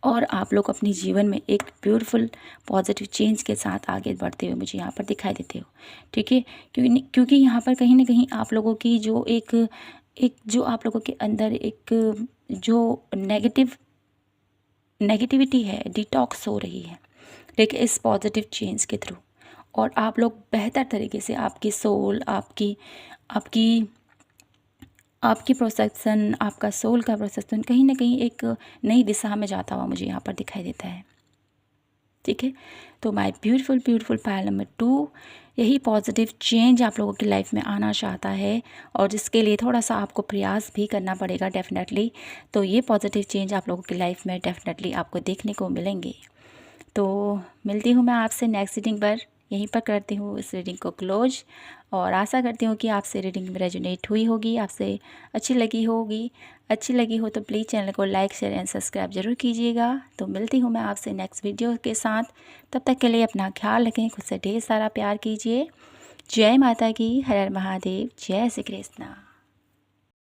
और आप लोग अपने जीवन में एक ब्यूटीफुल पॉजिटिव चेंज के साथ आगे बढ़ते हुए मुझे यहाँ पर दिखाई देते हो, ठीक है। क्योंकि यहाँ पर कहीं ना कहीं आप लोगों की जो एक जो आप लोगों के अंदर एक जो नेगेटिविटी है, डिटॉक्स हो रही है, ठीक है, इस पॉजिटिव चेंज के थ्रू। और आप लोग बेहतर तरीके से आपकी सोल, आपकी प्रोसेसन, आपका सोल का प्रोसेसन कहीं ना कहीं एक नई दिशा में जाता हुआ मुझे यहाँ पर दिखाई देता है, ठीक है। तो my beautiful beautiful pile number 2 यही पॉजिटिव चेंज आप लोगों की लाइफ में आना चाहता है, और जिसके लिए थोड़ा सा आपको प्रयास भी करना पड़ेगा डेफिनेटली। तो ये पॉजिटिव चेंज आप लोगों की लाइफ में डेफिनेटली आपको देखने को मिलेंगे। तो मिलती हूँ मैं आपसे नेक्स्ट रीडिंग पर, यहीं पर करती हूँ इस रीडिंग को क्लोज। और आशा करती हूँ कि आपसे रीडिंग में रेजोनेट हुई होगी, आपसे अच्छी लगी हो तो प्लीज़ चैनल को लाइक शेयर एंड सब्सक्राइब ज़रूर कीजिएगा। तो मिलती हूँ मैं आपसे नेक्स्ट वीडियो के साथ, तब तक के लिए अपना ख्याल रखें, खुद से ढेर सारा प्यार कीजिए। जय माता की, हर हर महादेव, जय श्री कृष्णा।